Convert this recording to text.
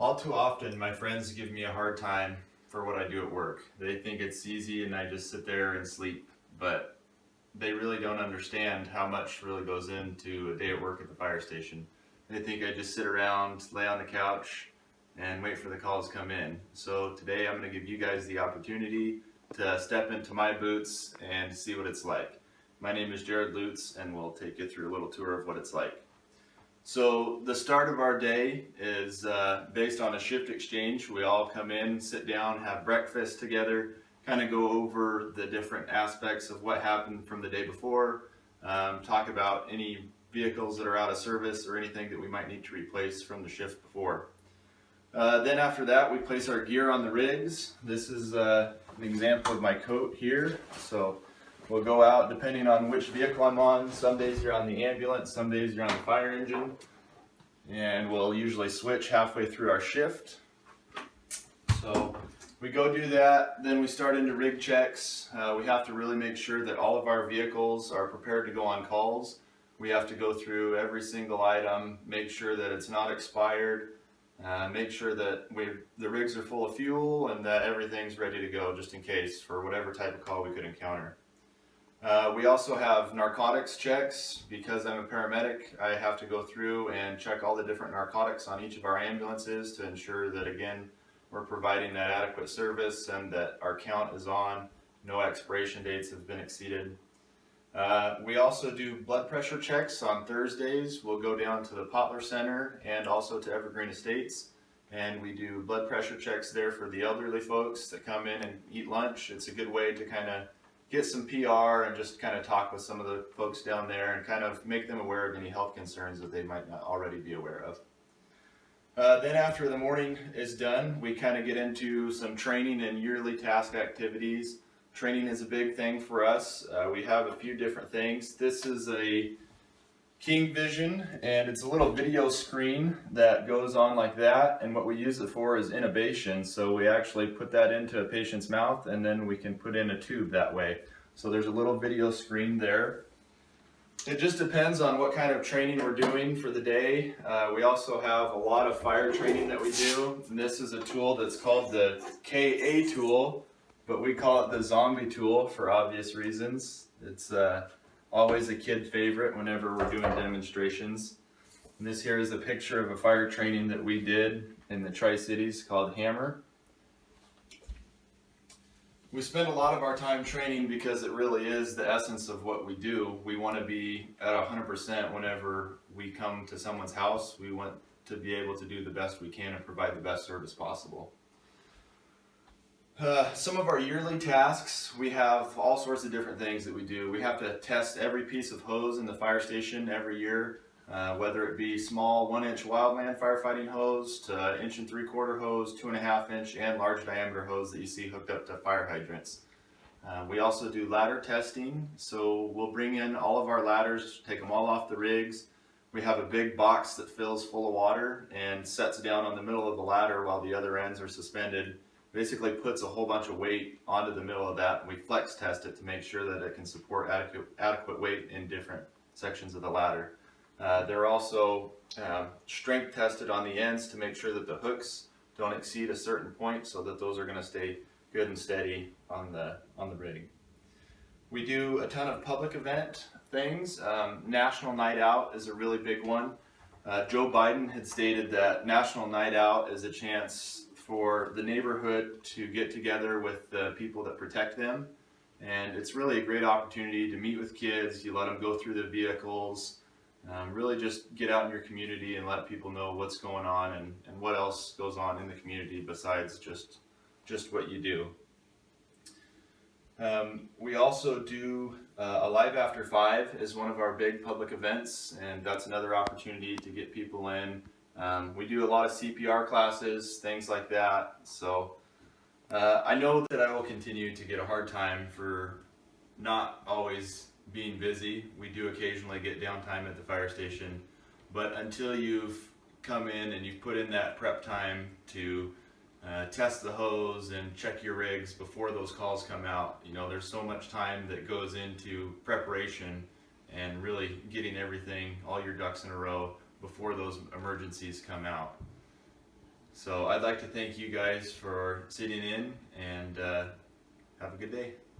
All too often, my friends give me a hard time for what I do at work. They think it's easy and I just sit there and sleep, but they really don't understand how much really goes into a day at work at the fire station. They think I just sit around, lay on the couch, and wait for the calls to come in. So today I'm going to give you guys the opportunity to step into my boots and see what it's like. My name is Jared Lutz, and we'll take you through a little tour of what it's like. So the start of our day is based on a shift exchange. We all come in, sit down, have breakfast together, kind of go over the different aspects of what happened from the day before, talk about any vehicles that are out of service or anything that we might need to replace from the shift before. Then after that, we place our gear on the rigs. This is an example of my coat here. So we'll go out depending on which vehicle I'm on. Some days you're on the ambulance, some days you're on the fire engine. And we'll usually switch halfway through our shift. So we go do that, then we start into rig checks. We have to really make sure that all of our vehicles are prepared to go on calls. We have to go through every single item, make sure that it's not expired, make sure that the rigs are full of fuel and that everything's ready to go just in case for whatever type of call we could encounter. We also have narcotics checks. Because I'm a paramedic, I have to go through and check all the different narcotics on each of our ambulances to ensure that, again, we're providing that adequate service and that our count is on, no expiration dates have been exceeded. We also do blood pressure checks on Thursdays. We'll go down to the Potler Center and also to Evergreen Estates, and we do blood pressure checks there for the elderly folks that come in and eat lunch. It's a good way to kind of get some PR and just kind of talk with some of the folks down there and kind of make them aware of any health concerns that they might not already be aware of. Then after the morning is done, we kind of get into some training and yearly task activities. Training is a big thing for us. We have a few different things. This is a King Vision, and it's a little video screen that goes on like that, and what we use it for is intubation. So we actually put that into a patient's mouth and then we can put in a tube that way. So there's a little video screen there. It just depends on what kind of training we're doing for the day. We also have a lot of fire training that we do. And this is a tool that's called the KA tool, but we call it the zombie tool for obvious reasons. It's always a kid favorite whenever we're doing demonstrations. And this here is a picture of a fire training that we did in the Tri-Cities called Hammer. We spend a lot of our time training because it really is the essence of what we do. We want to be at 100% whenever we come to someone's house. We want to be able to do the best we can and provide the best service possible. Some of our yearly tasks, we have all sorts of different things that we do. We have to test every piece of hose in the fire station every year, whether it be small 1-inch wildland firefighting hose to 1 3/4 hose, 2.5-inch and large diameter hose that you see hooked up to fire hydrants. We also do ladder testing, so we'll bring in all of our ladders, take them all off the rigs. We have a big box that fills full of water and sets down on the middle of the ladder while the other ends are suspended. Basically puts a whole bunch of weight onto the middle of that, and we flex test it to make sure that it can support adequate weight in different sections of the ladder. They're also strength tested on the ends to make sure that the hooks don't exceed a certain point so that those are going to stay good and steady on the rig. We do a ton of public event things. National Night Out is a really big one. Joe Biden had stated that National Night Out is a chance for the neighborhood to get together with the people that protect them, and it's really a great opportunity to meet with kids. You let them go through the vehicles, really just get out in your community and let people know what's going on and what else goes on in the community besides just what you do. We also do Alive After 5 is one of our big public events, and that's another opportunity to get people in. We do a lot of CPR classes, things like that. So I know that I will continue to get a hard time for not always being busy. We do occasionally get downtime at the fire station, but until you've come in and you've put in that prep time to test the hose and check your rigs before those calls come out, you know, there's so much time that goes into preparation and really getting everything, all your ducks in a row before those emergencies come out. So I'd like to thank you guys for sitting in, and have a good day.